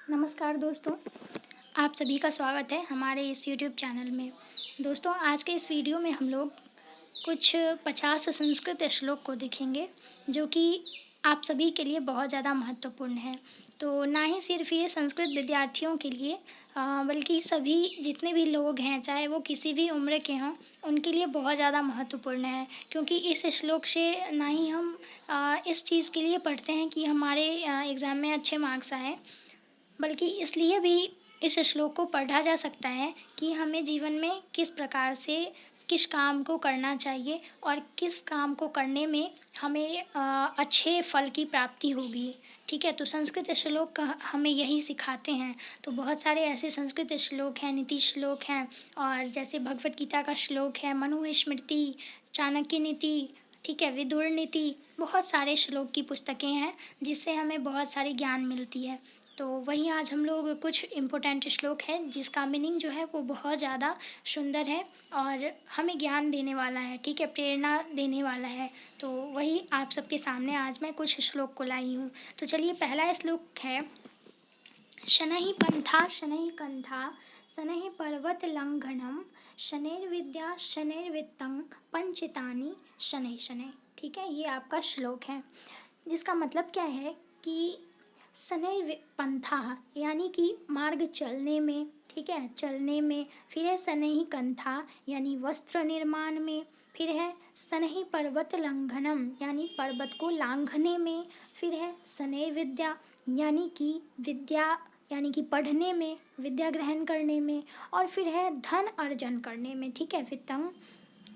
नमस्कार दोस्तों, आप सभी का स्वागत है हमारे इस यूट्यूब चैनल में। दोस्तों, आज के इस वीडियो में हम लोग कुछ 50 संस्कृत श्लोक को देखेंगे, जो कि आप सभी के लिए बहुत ज़्यादा महत्वपूर्ण है। तो ना ही सिर्फ ये संस्कृत विद्यार्थियों के लिए बल्कि सभी जितने भी लोग हैं, चाहे वो किसी भी उम्र के हों, उनके लिए बहुत ज़्यादा महत्वपूर्ण है। क्योंकि इस श्लोक से ना ही हम इस चीज़ के लिए पढ़ते हैं कि हमारे एग्ज़ाम में अच्छे मार्क्स आएँ, बल्कि इसलिए भी इस श्लोक को पढ़ा जा सकता है कि हमें जीवन में किस प्रकार से किस काम को करना चाहिए और किस काम को करने में हमें अच्छे फल की प्राप्ति होगी। ठीक है, तो संस्कृत श्लोक का हमें यही सिखाते हैं। तो बहुत सारे ऐसे संस्कृत श्लोक हैं, नीति श्लोक हैं, और जैसे भगवत गीता का श्लोक है, मनु स्मृति, चाणक्य नीति, ठीक है, विदुर नीति, बहुत सारे श्लोक की पुस्तकें हैं जिससे हमें बहुत सारी ज्ञान मिलती है। तो वहीं आज हम लोग कुछ इम्पोर्टेंट श्लोक हैं जिसका मीनिंग जो है वो बहुत ज़्यादा सुंदर है और हमें ज्ञान देने वाला है, ठीक है, प्रेरणा देने वाला है। तो वही आप सबके सामने आज मैं कुछ श्लोक को लाई हूँ। तो चलिए, पहला श्लोक है, शनैः पन्था शनैः कन्था शनैः पर्वत लंघनम शनैर्विद्या शनैर्वित्तं पंचितानि शनैः शनैः। ठीक है, ये आपका श्लोक है जिसका मतलब क्या है कि शनैः पंथा यानी कि मार्ग चलने में, ठीक है, चलने में। फिर है शनैः कन्था यानी वस्त्र निर्माण में। फिर है शनैः पर्वत लंघनम यानी पर्वत को लांघने में। फिर है शनैः विद्या यानी कि विद्या यानी कि पढ़ने में, विद्या ग्रहण करने में। और फिर है धन अर्जन करने में, ठीक है, वित्तं।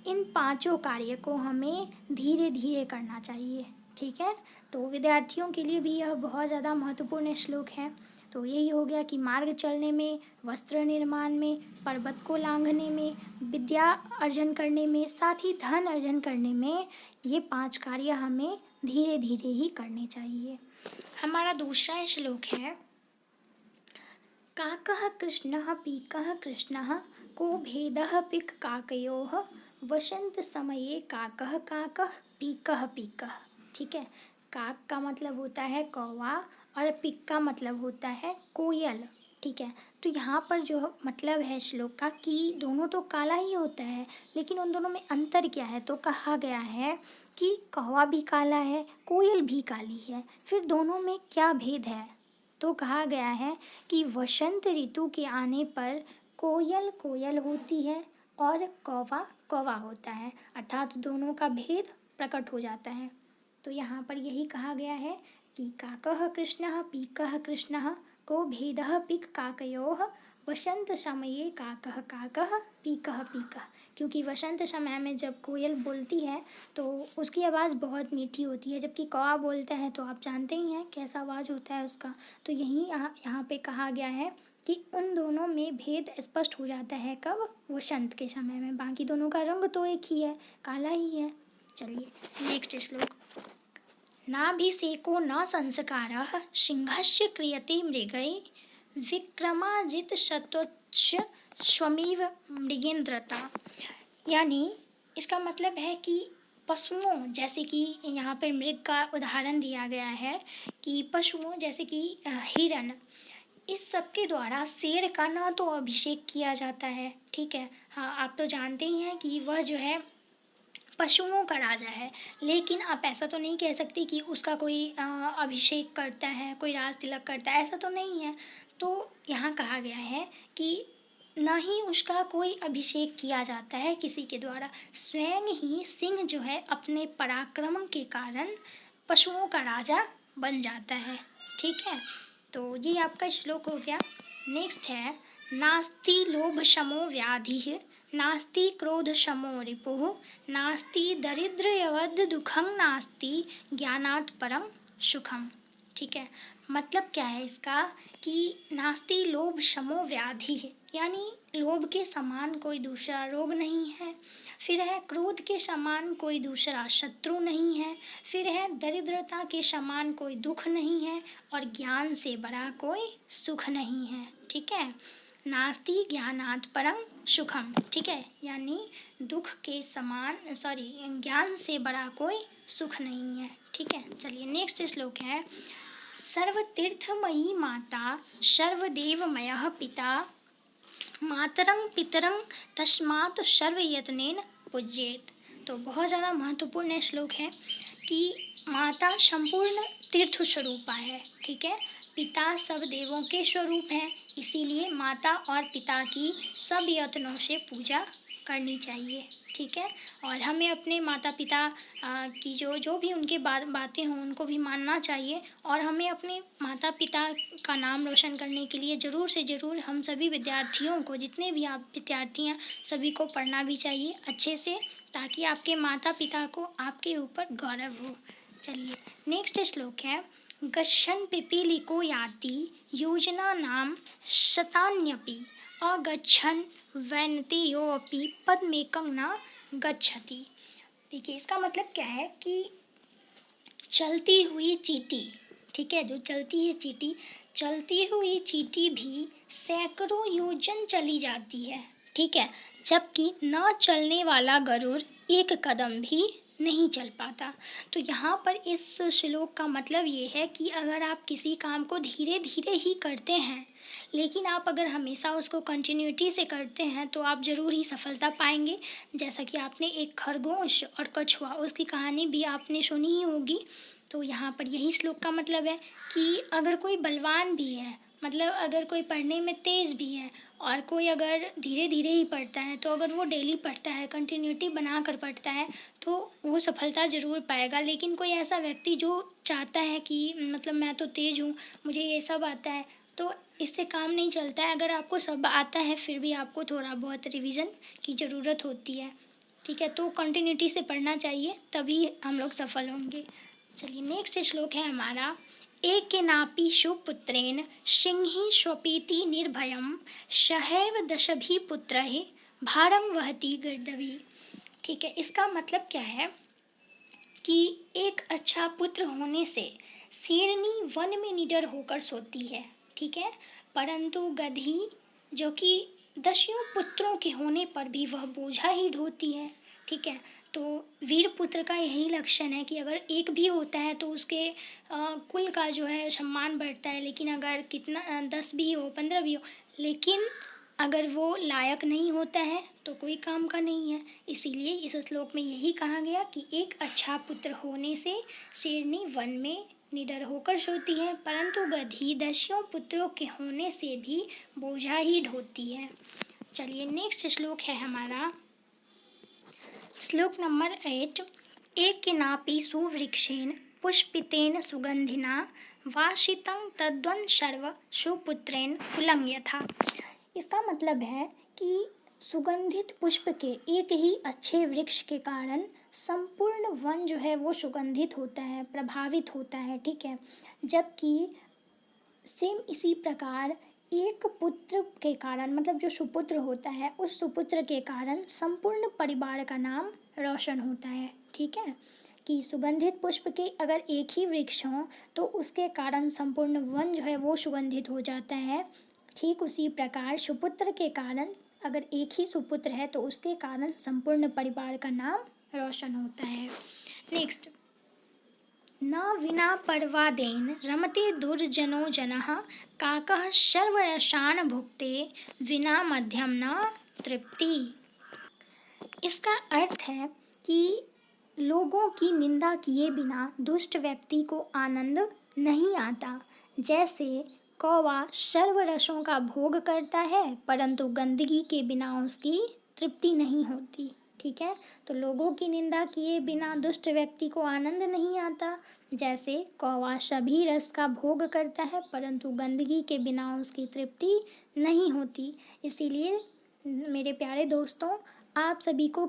इन पांचों कार्य को हमें धीरे धीरे करना चाहिए, ठीक है। तो विद्यार्थियों के लिए भी यह बहुत ज़्यादा महत्वपूर्ण श्लोक है। तो यही हो गया कि मार्ग चलने में, वस्त्र निर्माण में, पर्वत को लांघने में, विद्या अर्जन करने में, साथ ही धन अर्जन करने में, ये 5 कार्य हमें धीरे धीरे ही करने चाहिए। हमारा दूसरा श्लोक है, काकः कृष्णः पीकः कृष्णः को भेदः पिक काकयोः वसंत समये काकः काकः पीकः पीकः। ठीक है, काक का मतलब होता है कौवा और पिक का मतलब होता है कोयल। ठीक है, तो यहाँ पर जो मतलब है श्लोक का कि दोनों तो काला ही होता है, लेकिन उन दोनों में अंतर क्या है। तो कहा गया है कि कौवा भी काला है, कोयल भी काली है, फिर दोनों में क्या भेद है। तो कहा गया है कि वसंत ऋतु के आने पर कोयल कोयल होती है और कौवा कौवा होता है, अर्थात दोनों का भेद प्रकट हो जाता है। तो यहाँ पर यही कहा गया है कि काकः कृष्णः पीकः कृष्णः को भेदः पिक काकयोः वसंत समये काकः काकः पीकः पीकः। क्योंकि वसंत समय में जब कोयल बोलती है तो उसकी आवाज़ बहुत मीठी होती है, जबकि कौवा बोलता है तो आप जानते ही हैं कैसा आवाज़ होता है उसका। तो यही यहाँ पे कहा गया है कि उन दोनों में भेद स्पष्ट हो जाता है कब, वसंत के समय में। बाकी दोनों का रंग तो एक ही है, काला ही है। चलिए नेक्स्ट श्लोक, नाभिषेको न संस्कारः सिंहस्य क्रियते मृगैः विक्रमाजितशतोच्च स्वमिव मृगेन्द्रता। यानी इसका मतलब है कि पशुओं, जैसे कि यहाँ पर मृग का उदाहरण दिया गया है कि पशुओं जैसे कि हिरन, इस सब के द्वारा शेर का ना तो अभिषेक किया जाता है, ठीक है। हाँ, आप तो जानते ही हैं कि वह जो है पशुओं का राजा है, लेकिन आप ऐसा तो नहीं कह सकते कि उसका कोई अभिषेक करता है, कोई राज तिलक करता है, ऐसा तो नहीं है। तो यहाँ कहा गया है कि ना ही उसका कोई अभिषेक किया जाता है किसी के द्वारा, स्वयं ही सिंह जो है अपने पराक्रम के कारण पशुओं का राजा बन जाता है, ठीक है। तो ये आपका श्लोक हो गया। नेक्स्ट है, नास्ति लोभ शमो व्याधिः नास्ति क्रोध शमो रिपुः नास्ति दरिद्रयवद दुखं नास्ति ज्ञानात् परं सुखम। ठीक है, मतलब क्या है इसका कि नास्ति लोभ शमो व्याधि, यानी लोभ के समान कोई दूसरा रोग नहीं है। फिर है क्रोध के समान कोई दूसरा शत्रु नहीं है। फिर है दरिद्रता के समान कोई दुख नहीं है, और ज्ञान से बड़ा कोई सुख नहीं है, ठीक है। नास्ति ज्ञानात् परं सुखम, ठीक है, यानी दुख के समान ज्ञान से बड़ा कोई सुख नहीं है, ठीक है। चलिए नेक्स्ट श्लोक है, सर्वतीर्थमयी माता सर्वदेवमयः पिता मातरं पितरं तस्मात् सर्वयत्नेन पूज्येत। तो बहुत ज़्यादा महत्वपूर्ण श्लोक है कि माता संपूर्ण तीर्थ स्वरूपा है, ठीक है। पिता सब देवों के स्वरूप हैं, इसीलिए माता और पिता की सब यत्नों से पूजा करनी चाहिए, ठीक है। और हमें अपने माता पिता की जो भी उनके बातें हों उनको भी मानना चाहिए, और हमें अपने माता पिता का नाम रोशन करने के लिए ज़रूर से ज़रूर हम सभी विद्यार्थियों को, जितने भी आप विद्यार्थी हैं सभी को पढ़ना भी चाहिए अच्छे से, ताकि आपके माता पिता को आपके ऊपर गौरव हो। चलिए नेक्स्ट श्लोक है, गच्छन् पिपीलिको याति योजना नाम शतान्यपि अगच्छन् वैनति योऽपि पद्मेकं न गच्छति। देखिए इसका मतलब क्या है कि चलती हुई चींटी, ठीक है, जो चलती है चींटी, चलती हुई चींटी भी सैकड़ों योजन चली जाती है, ठीक है, जबकि न चलने वाला गरुड़ एक कदम भी नहीं चल पाता। तो यहाँ पर इस श्लोक का मतलब ये है कि अगर आप किसी काम को धीरे धीरे ही करते हैं, लेकिन आप अगर हमेशा उसको कंटिन्यूटी से करते हैं तो आप ज़रूर ही सफलता पाएंगे। जैसा कि आपने एक खरगोश और कछुआ, उसकी कहानी भी आपने सुनी ही होगी। तो यहाँ पर यही श्लोक का मतलब है कि अगर कोई बलवान भी है, मतलब अगर कोई पढ़ने में तेज़ भी है, और कोई अगर धीरे धीरे ही पढ़ता है, तो अगर वो डेली पढ़ता है, कंटिन्यूटी बना कर पढ़ता है, तो वो सफलता ज़रूर पाएगा। लेकिन कोई ऐसा व्यक्ति जो चाहता है कि मतलब मैं तो तेज़ हूँ, मुझे ये सब आता है, तो इससे काम नहीं चलता है। अगर आपको सब आता है फिर भी आपको थोड़ा बहुत रिवीजन की ज़रूरत होती है, ठीक है। तो कंटिन्यूटी से पढ़ना चाहिए, तभी हम लोग सफल होंगे। चलिए नेक्स्ट श्लोक है हमारा, एकेनापि सुपुत्रेण सिंही स्वपीति निर्भयं सहैव दशभिः पुत्रैः भारं वहति गर्दभी। ठीक है, इसका मतलब क्या है कि एक अच्छा पुत्र होने से शेरनी वन में निडर होकर सोती है, ठीक है, परंतु गधी जो कि 10 पुत्रों के होने पर भी वह बोझा ही ढोती है, ठीक है। तो वीर पुत्र का यही लक्षण है कि अगर एक भी होता है तो उसके कुल का जो है सम्मान बढ़ता है, लेकिन अगर कितना 10 भी हो 15 भी हो, लेकिन अगर वो लायक नहीं होता है तो कोई काम का नहीं है। इसीलिए इस श्लोक में यही कहा गया कि एक अच्छा पुत्र होने से शेरनी वन में निडर होकर सोती है, परंतु गधी 10 पुत्रों के होने से भी बोझा ही ढोती है। चलिए नेक्स्ट श्लोक है हमारा श्लोक नंबर 8, एकेनापि सुवृक्षेण पुष्पितेन सुगंधिना वासितं तद्वन् सर्व सुपुत्रेण कुलं यथा। इसका मतलब है कि सुगंधित पुष्प के एक ही अच्छे वृक्ष के कारण संपूर्ण वन जो है वो सुगंधित होता है, प्रभावित होता है, ठीक है। जबकि सेम इसी प्रकार एक पुत्र के कारण, मतलब जो सुपुत्र होता है, उस सुपुत्र के कारण संपूर्ण परिवार का नाम रोशन होता है, ठीक है। कि सुगंधित पुष्प के अगर एक ही वृक्ष हों तो उसके कारण संपूर्ण वन जो है वो सुगंधित हो जाता है। ठीक उसी प्रकार सुपुत्र के कारण अगर एक ही सुपुत्र है तो उसके कारण संपूर्ण परिवार का नाम रोशन होता है। नेक्स्ट, न विना पर्वादेन रमते दुर्जनो जनः काकः सर्वरसान् भुक्ते विना मध्यम न तृप्ति। इसका अर्थ है कि लोगों की निंदा किए बिना दुष्ट व्यक्ति को आनंद नहीं आता। जैसे कौवा सर्व रसों का भोग करता है परंतु गंदगी के बिना उसकी तृप्ति नहीं होती, ठीक है। तो लोगों की निंदा किए बिना दुष्ट व्यक्ति को आनंद नहीं आता। जैसे कौवा सभी रस का भोग करता है परंतु गंदगी के बिना उसकी तृप्ति नहीं होती। इसीलिए मेरे प्यारे दोस्तों, आप सभी को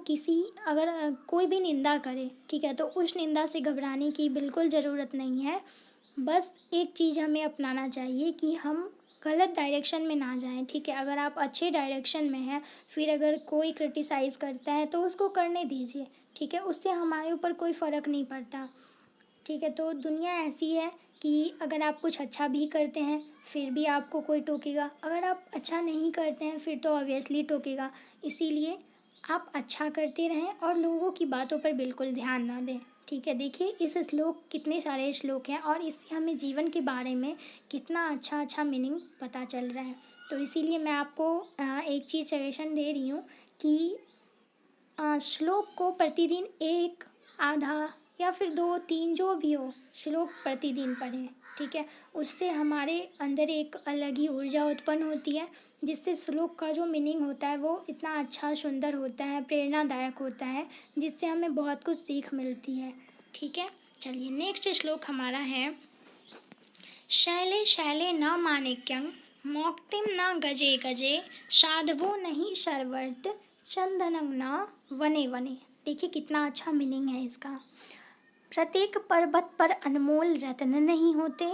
अगर कोई भी निंदा करे, ठीक है, तो उस निंदा से घबराने की बिल्कुल ज़रूरत नहीं है। बस एक चीज़ हमें अपनाना चाहिए कि हम गलत डायरेक्शन में ना जाएं, ठीक है। अगर आप अच्छे डायरेक्शन में हैं, फिर अगर कोई क्रिटिसाइज़ करता है तो उसको करने दीजिए, ठीक है, उससे हमारे ऊपर कोई फ़र्क नहीं पड़ता, ठीक है। तो दुनिया ऐसी है कि अगर आप कुछ अच्छा भी करते हैं फिर भी आपको कोई टोकेगा, अगर आप अच्छा नहीं करते हैं फिर तो ऑब्वियसली टोकेगा। इसीलिए आप अच्छा करते रहें और लोगों की बातों पर बिल्कुल ध्यान ना दें। ठीक है, देखिए इस श्लोक, कितने सारे श्लोक हैं और इससे हमें जीवन के बारे में कितना अच्छा अच्छा मीनिंग पता चल रहा है। तो इसीलिए मैं आपको एक चीज़ सजेशन दे रही हूँ कि श्लोक को प्रतिदिन एक, आधा या फिर दो तीन, जो भी हो, श्लोक प्रतिदिन पढ़ें। ठीक है, उससे हमारे अंदर एक अलग ही ऊर्जा उत्पन्न होती है, जिससे श्लोक का जो मीनिंग होता है वो इतना अच्छा सुंदर होता है, प्रेरणादायक होता है, जिससे हमें बहुत कुछ सीख मिलती है। ठीक है, चलिए नेक्स्ट श्लोक हमारा है, शैले शैले न माणिक्यं मौक्तिं न गजे गजे साधवो नहीं शर्वर्त चंदनं न वने वने। देखिए कितना अच्छा मीनिंग है इसका। प्रत्येक पर्वत पर अनमोल रत्न नहीं होते,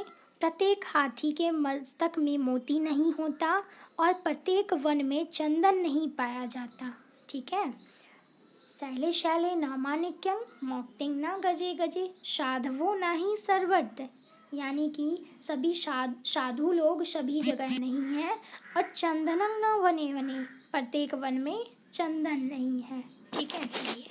प्रत्येक हाथी के मस्तक में मोती नहीं होता और प्रत्येक वन में चंदन नहीं पाया जाता। ठीक है, शैले शैले न माणिक्यं मौक्तिं न गजे गजे साधवो नाही सर्वत्र, यानी कि सभी साधु लोग सभी जगह नहीं हैं और चंदनं न वने वने, प्रत्येक वन में चंदन नहीं है। ठीक है, चलिए,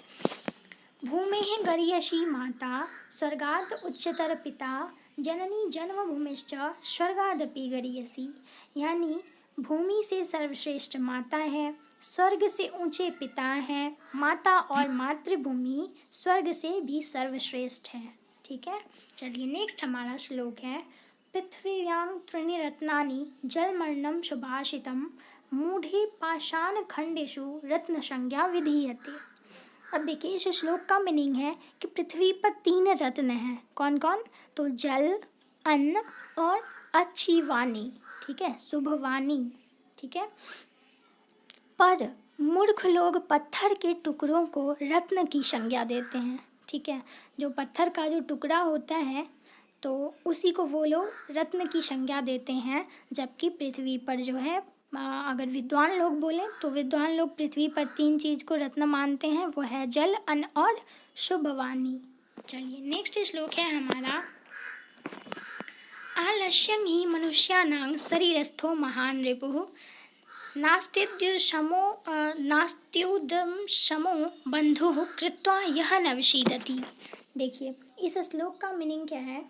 भूमेः गरीयसी माता स्वर्गात् उच्चतर पिता जननी जन्मभूमिश्च स्वर्गादपि गरीयसी, यानी भूमि से सर्वश्रेष्ठ माता है, स्वर्ग से ऊंचे पिता हैं, माता और मातृभूमि स्वर्ग से भी सर्वश्रेष्ठ है। ठीक है, चलिए नेक्स्ट हमारा श्लोक है, पृथ्व्यां त्रीणि रत्नानि जलमर्णं सुभाषितं मूढ़े पाषाण खंडेषु रत्न संज्ञा विधीयते। अब देखिए इस श्लोक का मीनिंग है कि पृथ्वी पर 3 रत्न हैं। कौन कौन? तो जल, अन्न और अच्छी वाणी। ठीक है, शुभ वाणी। ठीक है, पर मूर्ख लोग पत्थर के टुकड़ों को रत्न की संज्ञा देते हैं। ठीक है, जो पत्थर का जो टुकड़ा होता है तो उसी को वो लोग रत्न की संज्ञा देते हैं, जबकि पृथ्वी पर जो है अगर विद्वान लोग बोलें तो विद्वान लोग पृथ्वी पर 3 चीज़ को रत्न मानते हैं, वो है जल, अन्न और शुभ वाणी। चलिए नेक्स्ट श्लोक है हमारा, आलस्यं हि मनुष्याणां शरीरस्थो महान् रिपुः नास्त्युदमशमो बन्धुः कृत्वा यः न विषीदति। देखिए इस श्लोक का मीनिंग क्या है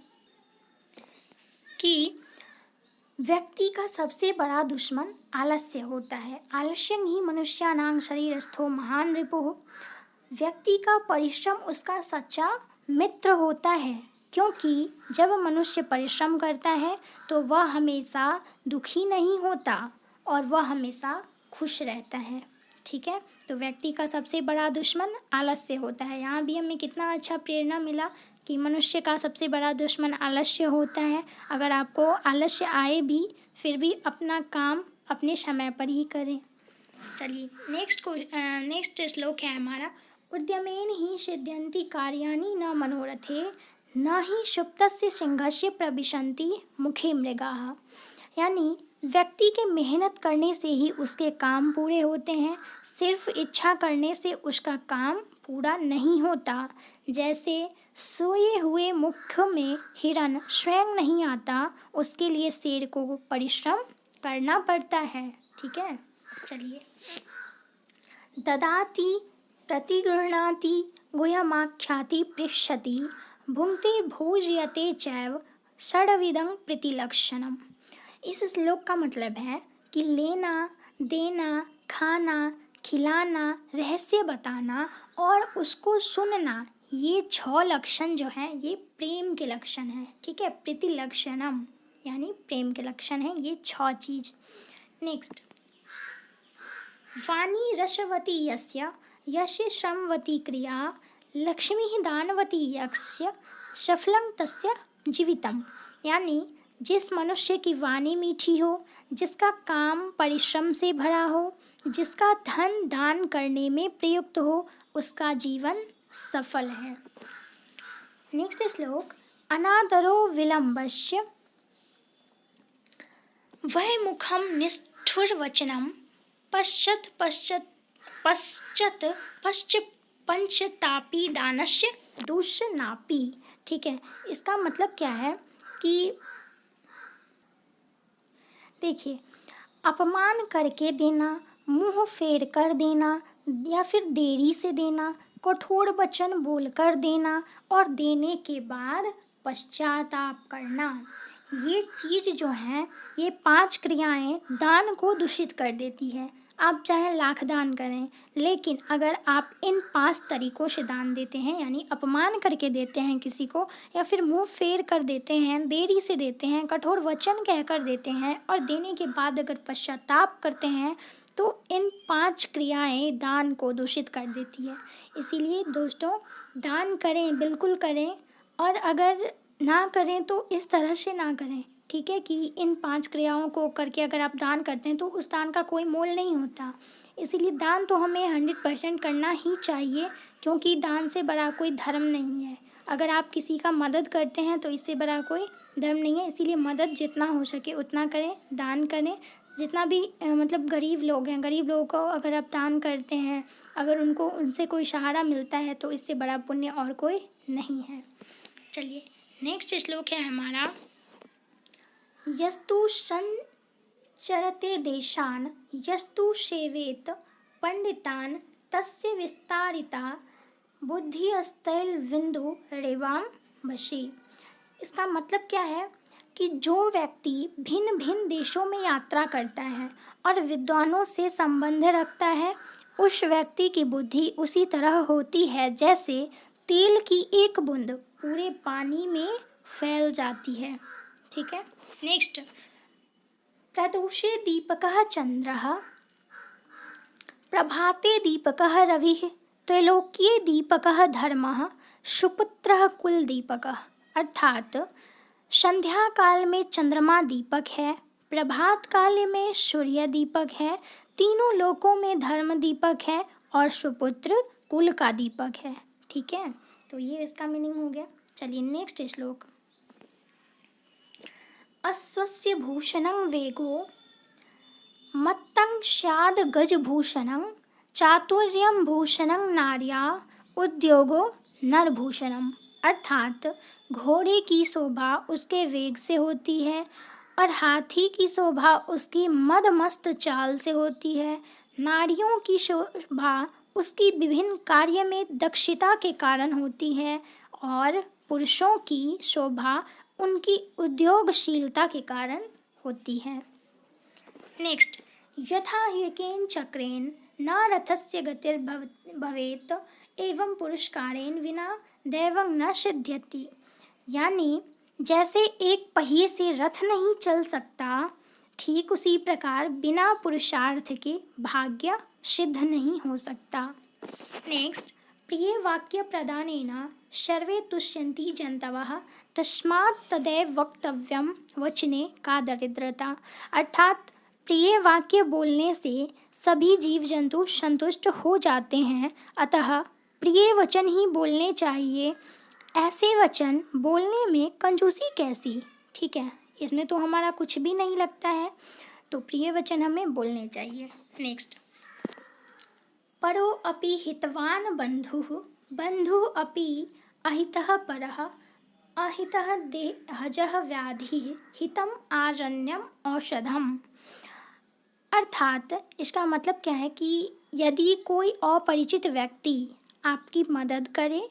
कि व्यक्ति का सबसे बड़ा दुश्मन आलस्य होता है। आलस्यं हि मनुष्याणां शरीरस्थो महान् रिपुः, व्यक्ति का परिश्रम उसका सच्चा मित्र होता है, क्योंकि जब मनुष्य परिश्रम करता है तो वह हमेशा दुखी नहीं होता और वह हमेशा खुश रहता है। ठीक है, तो व्यक्ति का सबसे बड़ा दुश्मन आलस्य होता है। यहाँ भी हमें कितना अच्छा प्रेरणा मिला कि मनुष्य का सबसे बड़ा दुश्मन आलस्य होता है। अगर आपको आलस्य आए भी, फिर भी अपना काम अपने समय पर ही करें। चलिए नेक्स्ट श्लोक है हमारा, उद्यमेन ही सिद्ध्यन्ति कार्याणि न मनोरथे न ही सुप्तस्य सिंहस्य प्रविशन्ति मुखे मृगाः, यानी व्यक्ति के मेहनत करने से ही उसके काम पूरे होते हैं, सिर्फ इच्छा करने से उसका काम पूरा नहीं होता। जैसे सोए हुए मुख में हिरन स्वयं नहीं आता, उसके लिए शेर को परिश्रम करना पड़ता है। ठीक है, चलिए, ददाति प्रतिगृह्णाति गुह्यमाख्याति पृच्छति भुंक्ते भोज्यते चैव षड्विधं प्रतिलक्षणम्। इस श्लोक का मतलब है कि लेना, देना, खाना, खिलाना, रहस्य बताना और उसको सुनना, ये 6 लक्षण जो हैं ये प्रेम के लक्षण हैं। ठीक है, प्रतिलक्षणम यानी प्रेम के लक्षण हैं ये 6 चीज़। नेक्स्ट, वाणी रसवती यस्य यस्य श्रमवती क्रिया लक्ष्मी दानवती यस्य सफलं तस्य जीवितम, यानी जिस मनुष्य की वाणी मीठी हो, जिसका काम परिश्रम से भरा हो, जिसका धन दान करने में प्रयुक्त हो, उसका जीवन सफल है। नेक्स्ट श्लोक, अनादरो विलंबस्य वै मुखम निष्ठुरवचनम पश्चत पंचतापी दानस्य दुष्नापी। ठीक है, इसका मतलब क्या है कि देखिए, अपमान करके देना, मुंह फेर कर देना या फिर देरी से देना कठोर वचन बोलकर देना और देने के बाद पश्चाताप करना। ये चीज़ जो है, ये 5 क्रियाएं दान को दूषित कर देती है। आप चाहे लाख दान करें, लेकिन अगर आप इन 5 तरीक़ों से दान देते हैं, यानी अपमान करके देते हैं किसी को, या फिर मुंह फेर कर देते हैं, देरी से देते हैं, कठोर वचन कहकर देते हैं और देने के बाद अगर पश्चाताप करते हैं, तो इन 5 क्रियाएं दान को दूषित कर देती है। इसीलिए दोस्तों, दान करें, बिल्कुल करें, और अगर ना करें तो इस तरह से ना करें, ठीक है, कि इन 5 क्रियाओं को करके अगर आप दान करते हैं तो उस दान का कोई मोल नहीं होता। इसीलिए दान तो हमें 100% करना ही चाहिए, क्योंकि दान से बड़ा कोई धर्म नहीं है। अगर आप किसी का मदद करते हैं तो इससे बड़ा कोई धर्म नहीं है। इसीलिए मदद जितना हो सके उतना करें, दान करें। जितना भी मतलब गरीब लोग हैं, गरीब लोगों को अगर आप दान करते हैं, अगर उनसे कोई सहारा मिलता है, तो इससे बड़ा पुण्य और कोई नहीं है। चलिए, नेक्स्ट श्लोक है हमारा, यस्तु संचरते देशान यस्तु सेवेत पंडितान तस्य विस्तारिता बुद्धिस्तैलविन्दु रेवाम वशी। इसका मतलब क्या है कि जो व्यक्ति भिन्न भिन्न देशों में यात्रा करता है और विद्वानों से संबंध रखता है, उस व्यक्ति की बुद्धि उसी तरह होती है जैसे तेल की एक बूंद पूरे पानी में फैल जाती है। ठीक है, नेक्स्ट, प्रदोषे दीपकः चंद्रः प्रभाते दीपकः रविः त्रैलोक्ये दीपकः धर्मः सुपुत्रः कुल दीपकः। अर्थात संध्या काल में चंद्रमा दीपक है, प्रभात काल में सूर्य दीपक है, तीनों लोकों में धर्म दीपक है और सुपुत्र कुल का दीपक है। ठीक है, तो ये इसका मीनिंग हो गया। चलिए, नेक्स्ट श्लोक, अश्वस्य भूषणं वेगो मत्तं स्याद् गजभूषणं चातुर्यं भूषणं नार्या उद्योगो नरभूषणम। अर्थात घोड़े की शोभा उसके वेग से होती है और हाथी की शोभा उसकी मदमस्त चाल से होती है। नारियों की शोभा उसकी विभिन्न कार्य में दक्षता के कारण होती है और पुरुषों की शोभा उनकी उद्योगशीलता के कारण होती है। नेक्स्ट, यथा एकेन चक्रेण न रथस्य गतिर्भवेत् एवं पुरस्कारेण विना दैवं न सिद्ध्यति। यानी जैसे एक पहिए से रथ नहीं चल सकता, ठीक उसी प्रकार बिना पुरुषार्थ के भाग्य सिद्ध नहीं हो सकता। नेक्स्ट, प्रिय वाक्य प्रदानेन सर्वे तुष्यन्ति जन्तवः तस्मात् तदैव वक्तव्यं वचने का दरिद्रता। अर्थात प्रिय वाक्य बोलने से सभी जीव जंतु संतुष्ट हो जाते हैं, अतः प्रिय वचन ही बोलने चाहिए। ऐसे वचन बोलने में कंजूसी कैसी, ठीक है, इसमें तो हमारा कुछ भी नहीं लगता है, तो प्रिय वचन हमें बोलने चाहिए। नेक्स्ट, परो अपि हितवान बंधुः बंधुः अपि अहितः परः अहितः देहजः व्याधिः हितम आरण्यम औषधम। अर्थात इसका मतलब क्या है कि यदि कोई अपरिचित व्यक्ति आपकी मदद करे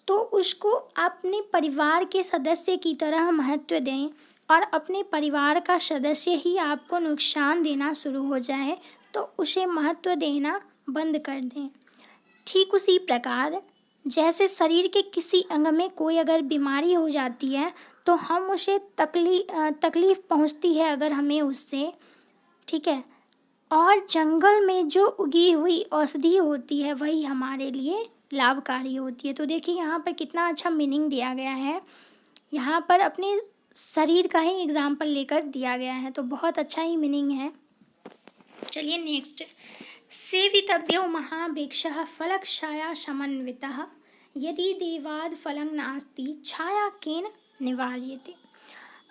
तो उसको अपने परिवार के सदस्य की तरह महत्व दें, और अपने परिवार का सदस्य ही आपको नुकसान देना शुरू हो जाए तो उसे महत्व देना बंद कर दें। ठीक उसी प्रकार जैसे शरीर के किसी अंग में कोई अगर बीमारी हो जाती है तो हम उसे तकलीफ़ पहुंचती है अगर हमें उससे, ठीक है, और जंगल में जो उगी हुई औषधि होती है वही हमारे लिए लाभकारी होती है। तो देखिए यहाँ पर कितना अच्छा मीनिंग दिया गया है, यहाँ पर अपने शरीर का ही एग्जाम्पल लेकर दिया गया है, तो बहुत अच्छा ही मीनिंग है। चलिए, नेक्स्ट, सेवितव्यो महाभिक्षः फलक्षाया समन्वितः यदि देवाद फलं नास्ति छाया केन निवार्यते।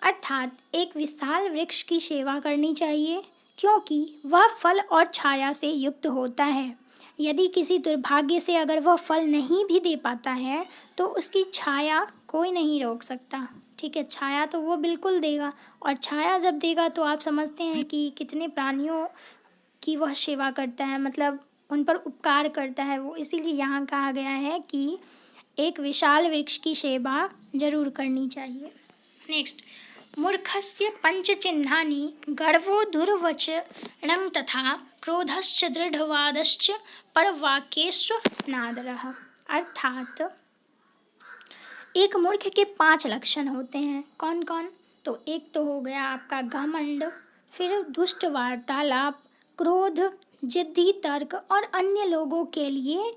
अर्थात एक विशाल वृक्ष की सेवा करनी चाहिए क्योंकि वह फल और छाया से युक्त होता है। यदि किसी दुर्भाग्य से अगर वह फल नहीं भी दे पाता है तो उसकी छाया कोई नहीं रोक सकता। ठीक है, छाया तो वो बिल्कुल देगा, और छाया जब देगा तो आप समझते हैं कि कितने प्राणियों की वह सेवा करता है। मतलब उन पर उपकार करता है वो, इसीलिए यहाँ कहा गया है कि एक विशाल वृक्ष की सेवा जरूर करनी चाहिए। नेक्स्ट, मूर्खस्य पंचचिह्नानि गर्वो दुर्वचनं तथा क्रोधश्च दृढ़वादश्च परवाक्येषु नादरः। अर्थात एक मूर्ख के 5 लक्षण होते हैं। कौन कौन? तो एक तो हो गया आपका घमंड, फिर दुष्ट वार्तालाप, क्रोध, जिद्दी तर्क और अन्य लोगों के लिए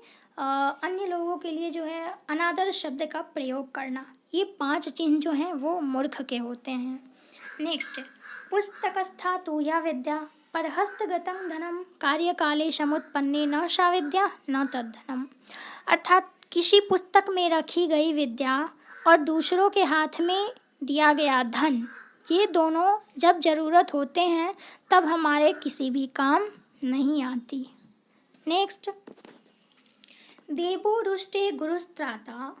जो है अनादर शब्द का प्रयोग करना। ये 5 चिन्ह जो हैं वो मूर्ख के होते हैं। नेक्स्ट, पुस्तकस्था तु या विद्या परहस्तगतं धनम कार्यकाले समुत्पन्ने न सा विद्या न तद्धनम। अर्थात किसी पुस्तक में रखी गई विद्या और दूसरों के हाथ में दिया गया धन, ये दोनों जब ज़रूरत होते हैं तब हमारे किसी भी काम नहीं आती। नेक्स्ट, देवो रुष्टे गुरुस्त्राता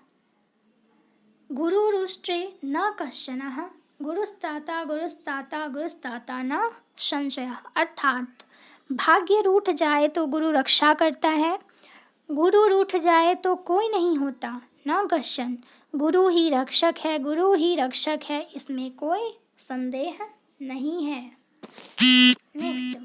गुरुरुष्टे न कश्चनः गुरुस्त्राता गुरुस्त्राता गुरुस्त्राता न संशयः। अर्थात भाग्य रूठ जाए तो गुरु रक्षा करता है, गुरु रूठ जाए तो कोई नहीं होता, न कश्चन, गुरु ही रक्षक है, गुरु ही रक्षक है, इसमें कोई संदेह नहीं है। नेक्स्ट,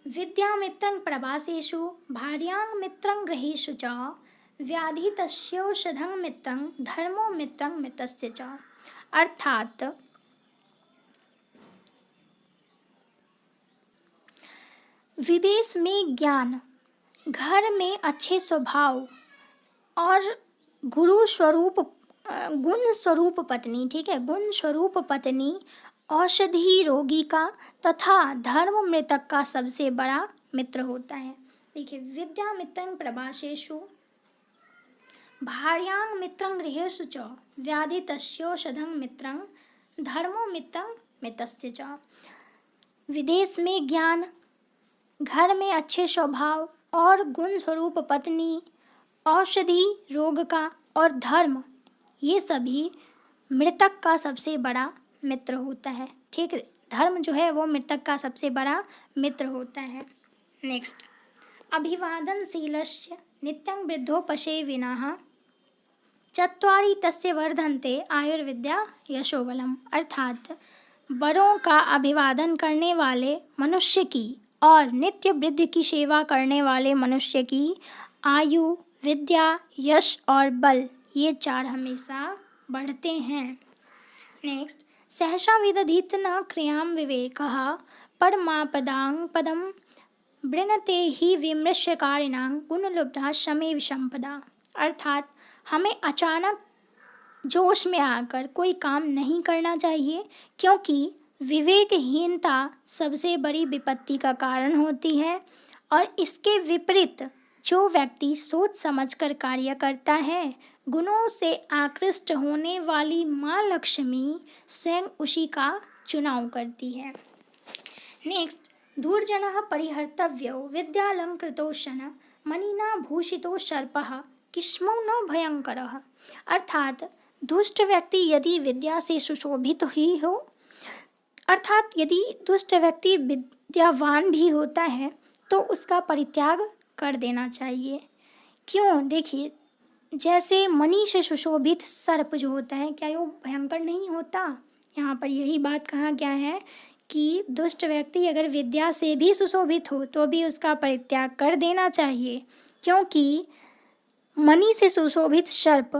विद्यामित्रं प्रवासेषु भार्यां मित्रं गृहेषु च व्याधितस्यौषधं मित्रं धर्मो मित्रं मित्रस्य च। अर्थात विदेश में ज्ञान, घर में अच्छे स्वभाव और गुण स्वरूप पत्नी, ठीक है, गुण स्वरूप पत्नी, औषधि रोगी का तथा धर्म मृतक का सबसे बड़ा मित्र होता है। देखिए, विद्या मित्रं प्रवासेषु भार्यां मित्रं गृहेषु च व्याधि तस्यौषधं मित्रं धर्मो मित्रं मित्रस्य च। विदेश में ज्ञान, घर में अच्छे स्वभाव और गुण स्वरूप पत्नी, औषधि रोग का और धर्म, ये सभी मृतक का सबसे बड़ा मित्र होता है। ठीक है, धर्म जो है वो मृतक का सबसे बड़ा मित्र होता है। नेक्स्ट, अभिवादनशीलस्य नित्यं वृद्धोपसेविनः चत्वारि तस्य वर्धन्ते आयुर्विद्या यशोबलम। अर्थात बड़ों का अभिवादन करने वाले मनुष्य की और नित्य वृद्धि की सेवा करने वाले मनुष्य की आयु, विद्या, यश और बल, ये 4 हमेशा बढ़ते हैं। नेक्स्ट, सहसा विदधीत न क्रियां विवेकः परमापदां पदं वृणते ही विमृश्यकारिणां गुणलुब्धा शमे संपदा। अर्थात हमें अचानक जोश में आकर कोई काम नहीं करना चाहिए, क्योंकि विवेकहीनता सबसे बड़ी विपत्ति का कारण होती है। और इसके विपरीत जो व्यक्ति सोच समझकर कार्य करता है, गुणों से आकृष्ट होने वाली माँ लक्ष्मी स्वयं उसी का चुनाव करती है। नेक्स्ट, धूर्जनः परिहर्तव्यो विद्यालंकृतोशन मणिना भूषितो सर्पः किस्मो न भयंकरः। अर्थात दुष्ट व्यक्ति यदि विद्या से सुशोभित ही हो, अर्थात यदि दुष्ट व्यक्ति विद्यावान भी होता है तो उसका परित्याग कर देना चाहिए। क्यों? देखिए, जैसे मणि से सुशोभित सर्प जो होता है, क्या वो भयंकर नहीं होता? यहाँ पर यही बात कहा गया है कि दुष्ट व्यक्ति अगर विद्या से भी सुशोभित हो तो भी उसका परित्याग कर देना चाहिए, क्योंकि मणि से सुशोभित सर्प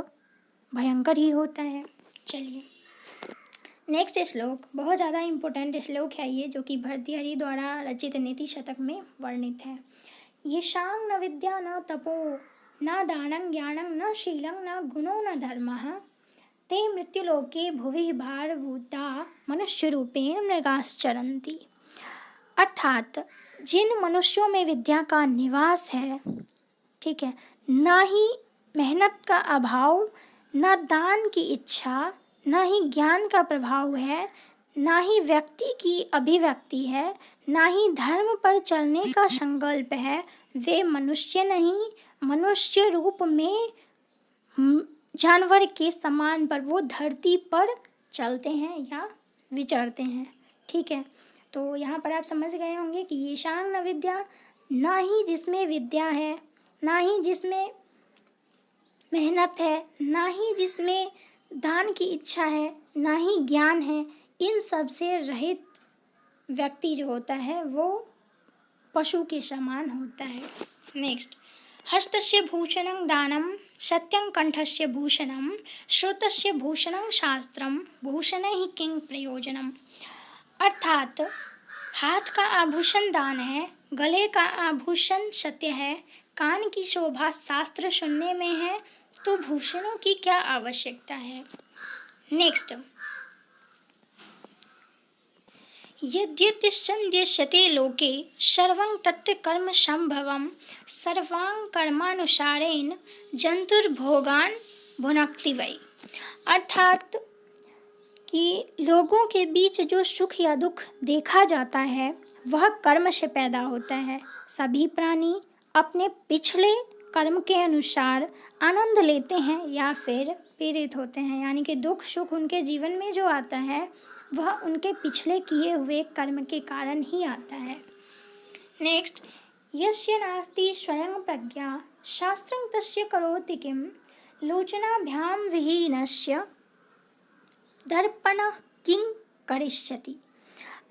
भयंकर ही होता है। चलिए, नेक्स्ट श्लोक बहुत ज़्यादा इम्पोर्टेंट श्लोक है ये, जो कि भर्तृहरि द्वारा रचित नीति शतक में वर्णित है। येषां न विद्या न तपो न दानं ज्ञानं न शीलं न गुणो न धर्मः ते मृत्युलोके भुवि भारभूता मनुष्यरूपेण मृगाश्चरन्ति। अर्थात जिन मनुष्यों में विद्या का निवास है, ठीक है, न ही मेहनत का अभाव, न दान की इच्छा, न ही ज्ञान का प्रभाव है, न ही व्यक्ति की अभिव्यक्ति है, न ही धर्म पर चलने का संकल्प है, वे मनुष्य नहीं, मनुष्य रूप में जानवर के समान पर वो धरती पर चलते हैं या विचरते हैं। ठीक है, तो यहाँ पर आप समझ गए होंगे कि येषां न विद्या ना ही जिसमें विद्या है, ना ही जिसमें मेहनत है, ना ही जिसमें दान की इच्छा है, ना ही ज्ञान है। इन सब से रहित व्यक्ति जो होता है वो पशु के समान होता है। नेक्स्ट, हस्तस्य भूषणं दानं, सत्यं कंठस्य भूषणं, श्रोतस्य भूषणं शास्त्रं, भूषणैः किं प्रयोजनम। अर्थात हाथ का आभूषण दान है, गले का आभूषण सत्य है, कान की शोभा शास्त्र सुनने में है, तो भूषणों की क्या आवश्यकता है। नेक्स्ट, यद्यतिष्ठन्त्यश्यते लोके सर्वं तत्कर्म संभवं, सर्वां कर्मानुसारेण जंतुर्भोगान भुनक्ति वै। अर्थात कि लोगों के बीच जो सुख या दुख देखा जाता है वह कर्म से पैदा होता है। सभी प्राणी अपने पिछले कर्म के अनुसार आनंद लेते हैं या फिर पीड़ित होते हैं, यानी कि दुख सुख उनके जीवन में जो आता है वह उनके पिछले किए हुए कर्म के कारण ही आता है। नेक्स्ट, यस्य नास्ति स्वयं प्रज्ञा शास्त्रं तस्य करोति किं, लोचनाभ्यां विहीनस्य दर्पण किं करिष्यति।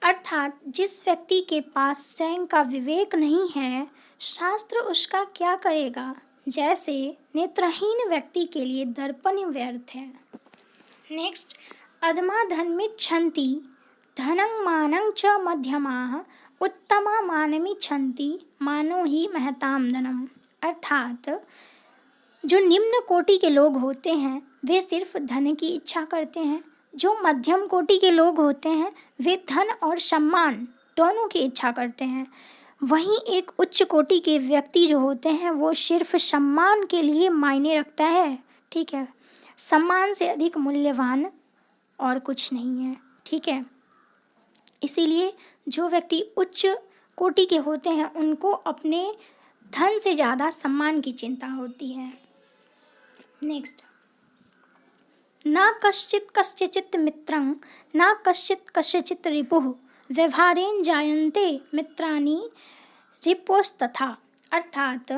अर्थात जिस व्यक्ति के पास स्वयं का विवेक नहीं है, शास्त्र उसका क्या करेगा। जैसे नेत्रहीन व्यक्ति के लिए दर्पण व्यर्थ है। नेक्स्ट, अधमा धनमिच्छन्ति धनं मानं च मध्यमाः, उत्तमा मानमिच्छन्ति मानो ही महतां धनम। अर्थात जो निम्न कोटि के लोग होते हैं वे सिर्फ धन की इच्छा करते हैं, जो मध्यम कोटि के लोग होते हैं वे धन और सम्मान दोनों की इच्छा करते हैं। वहीं एक उच्च कोटि के व्यक्ति जो होते हैं वो सिर्फ सम्मान के लिए मायने रखता है। ठीक है, सम्मान से अधिक मूल्यवान और कुछ नहीं है। ठीक है, इसीलिए जो व्यक्ति उच्च कोटि के होते हैं उनको अपने धन से ज़्यादा सम्मान की चिंता होती है। नेक्स्ट, न कश्चित् कस्यचित् मित्रं न कश्चित् कस्यचित् रिपुः, व्यवहारेण जायन्ते मित्राणि रिपोस्तथा। अर्थात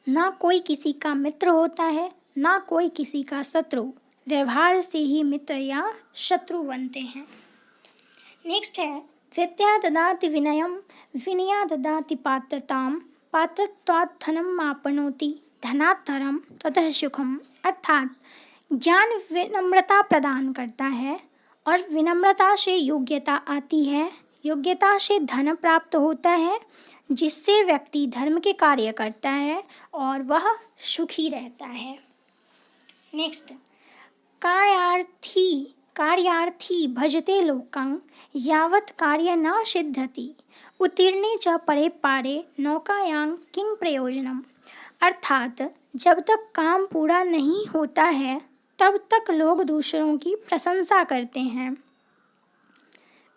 ना कोई किसी का मित्र होता है ना कोई किसी का शत्रु, व्यवहार से ही मित्र या शत्रु बनते हैं। नेक्स्ट है, विद्या ददाति विनयम, विनया ददाति पात्रतां, पात्रत्वात् धनम आपनोति, धनात् धनम ततः सुखम। अर्थात ज्ञान विनम्रता प्रदान करता है और विनम्रता से योग्यता आती है, योग्यता से धन प्राप्त होता है, जिससे व्यक्ति धर्म के कार्य करता है और वह सुखी रहता है। नेक्स्ट, कार्यार्थी भजते लोकं, यावत् कार्य न सिद्ध्यति, उत्तीर्णे च परे पारे नौकायां किं प्रयोजनम। अर्थात जब तक काम पूरा नहीं होता है तब तक लोग दूसरों की प्रशंसा करते हैं,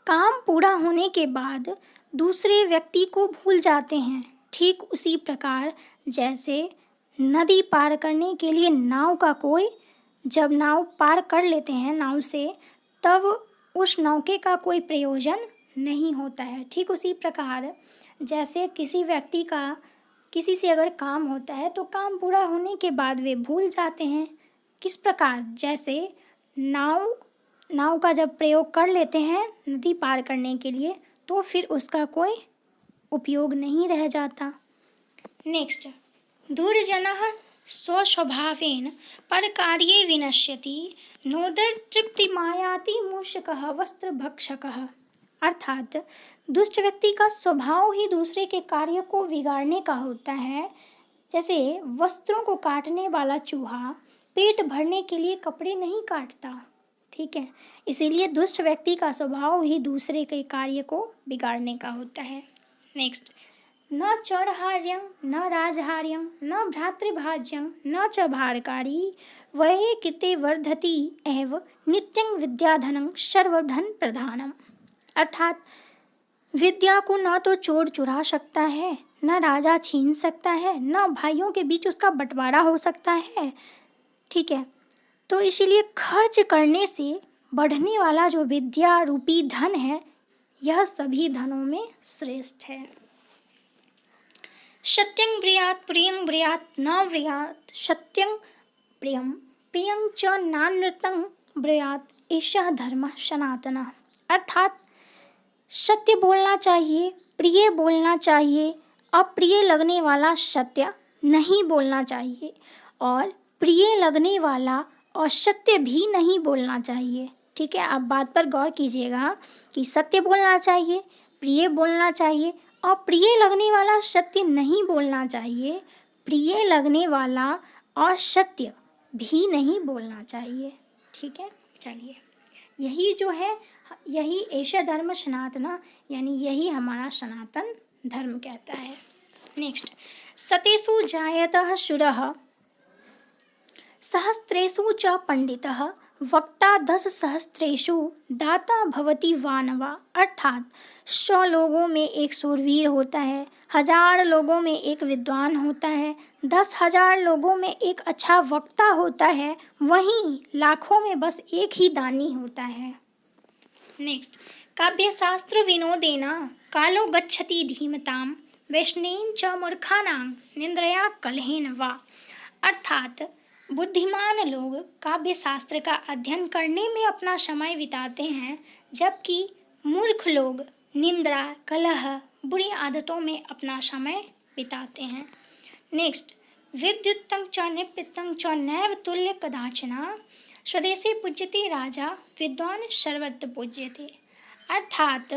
काम पूरा होने के बाद दूसरे व्यक्ति को भूल जाते हैं। ठीक उसी प्रकार जैसे नदी पार करने के लिए नाव का कोई जब नाव पार कर लेते हैं नाव से, तब उस नौके का कोई प्रयोजन नहीं होता है। ठीक उसी प्रकार जैसे किसी व्यक्ति का किसी से अगर काम होता है तो काम पूरा होने के बाद वे भूल जाते हैं। किस प्रकार, जैसे नाव का जब प्रयोग कर लेते हैं नदी पार करने के लिए तो फिर उसका कोई उपयोग नहीं रह जाता। नेक्स्ट, दुर्जनः स्वस्वभावेन परकार्ये विनश्यति, नोदर तृप्तिमायाति मूषकः वस्त्रभक्षकः। अर्थात दुष्ट व्यक्ति का स्वभाव ही दूसरे के कार्य को बिगाड़ने का होता है। जैसे वस्त्रों को काटने वाला चूहा पेट भरने के लिए कपड़े नहीं काटता। ठीक है, इसीलिए दुष्ट व्यक्ति का स्वभाव ही दूसरे के कार्य को बिगाड़ने का होता है। नेक्स्ट, न चौरहार्यं न राजहार्यं न भ्रातृभाज्यं न च भारकारी, वये कृते वर्धति एव नित्यं विद्याधनं सर्वधन प्रधानम। अर्थात विद्या को न तो चोर चुरा सकता है, न राजा छीन सकता है, न भाइयों के बीच उसका बंटवारा हो सकता है। ठीक है, तो इसीलिए खर्च करने से बढ़ने वाला जो विद्या रूपी धन है यह सभी धनों में श्रेष्ठ है। सत्यं ब्रूयात् प्रियं ब्रूयात् न ब्रूयात् सत्यं प्रियं प्रियं च नानृतं ब्रूयात् एषः धर्मः सनातनः। अर्थात सत्य बोलना चाहिए, प्रिय बोलना चाहिए, अप्रिय लगने वाला सत्य नहीं बोलना चाहिए और प्रिय लगने वाला असत्य भी नहीं बोलना चाहिए। ठीक है, आप बात पर गौर कीजिएगा कि सत्य बोलना चाहिए, प्रिय बोलना चाहिए, अप्रिय लगने वाला सत्य नहीं बोलना चाहिए, प्रिय लगने वाला असत्य भी नहीं बोलना चाहिए। ठीक है, चलिए, यही जो है, यही एषः धर्म सनातन, यानी यही हमारा सनातन धर्म कहता है। नेक्स्ट, सतेषु जायतः शूरः सहस्रेषु च पंडितः वक्ता 10 सहस्रेषु दाता भवति वानवा। अर्थात 100 लोगों में एक शूरवीर होता है, 1000 लोगों में एक विद्वान होता है, 10,000 लोगों में एक अच्छा वक्ता होता है, वहीं लाखों में बस एक ही दानी होता है। नेक्स्ट, काव्यशास्त्र विनोदेन कालो गच्छति धीमताम वैष्णेन च मूर्खानां निंद्रया कलहेन वा। अर्थात बुद्धिमान लोग काव्य शास्त्र का अध्ययन करने में अपना समय बिताते हैं, जबकि मूर्ख लोग निंद्रा, कलह, बुरी आदतों में अपना समय बिताते हैं। नेक्स्ट, विद्युतं च निपितं च नैव तुल्य कदाचन स्वदेशे पूज्यते राजा विद्वान सर्वत्र पूज्यते। अर्थात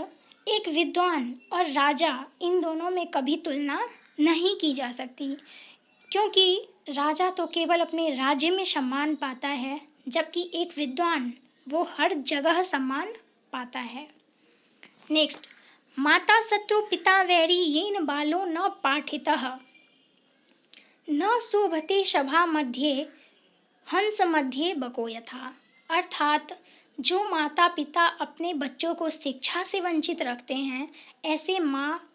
एक विद्वान और राजा, इन दोनों में कभी तुलना नहीं की जा सकती, क्योंकि राजा तो केवल अपने राज्य में सम्मान पाता है, जबकि एक विद्वान वो हर जगह सम्मान पाता है। नेक्स्ट, माता शत्रु पिता वैरी येन बालो न पाठितः न शोभते सभा मध्ये हंस मध्ये बको यथा। अर्थात जो माता पिता अपने बच्चों को शिक्षा से वंचित रखते हैं, ऐसे माँ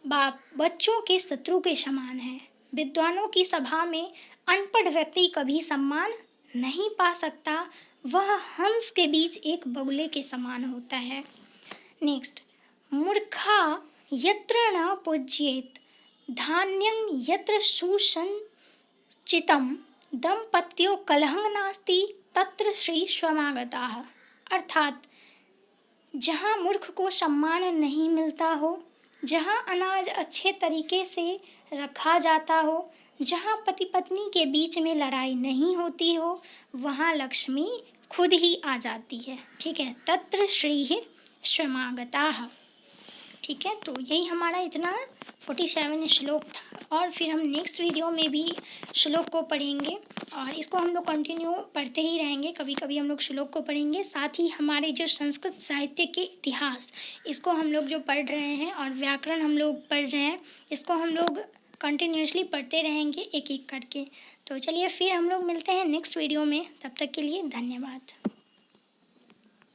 बाप बच्चों के शत्रु के समान हैं। विद्वानों की सभा में अनपढ़ व्यक्ति कभी सम्मान नहीं पा सकता, वह हंस के बीच एक बगुले के समान होता है। नेक्स्ट, मूर्खा यत्र न पूज्येत धान्यं यत्र सुसंचितं दंपत्यो कलहं नास्ति तत्र श्री स्वमागताः। अर्थात जहाँ मूर्ख को सम्मान नहीं मिलता हो, जहाँ अनाज अच्छे तरीके से रखा जाता हो, जहाँ पति पत्नी के बीच में लड़ाई नहीं होती हो, वहाँ लक्ष्मी खुद ही आ जाती है। ठीक है, तत्र श्री स्वमागताः। ठीक है, तो यही हमारा इतना 47 श्लोक था, और फिर हम नेक्स्ट वीडियो में भी श्लोक को पढ़ेंगे और इसको हम लोग कंटिन्यू पढ़ते ही रहेंगे। कभी कभी हम लोग श्लोक को पढ़ेंगे, साथ ही हमारे जो संस्कृत साहित्य के इतिहास, इसको हम लोग जो पढ़ रहे हैं, और व्याकरण हम लोग पढ़ रहे हैं, इसको हम लोग कंटिन्यूसली पढ़ते रहेंगे एक एक करके। तो चलिए, फिर हम लोग मिलते हैं नेक्स्ट वीडियो में, तब तक के लिए धन्यवाद।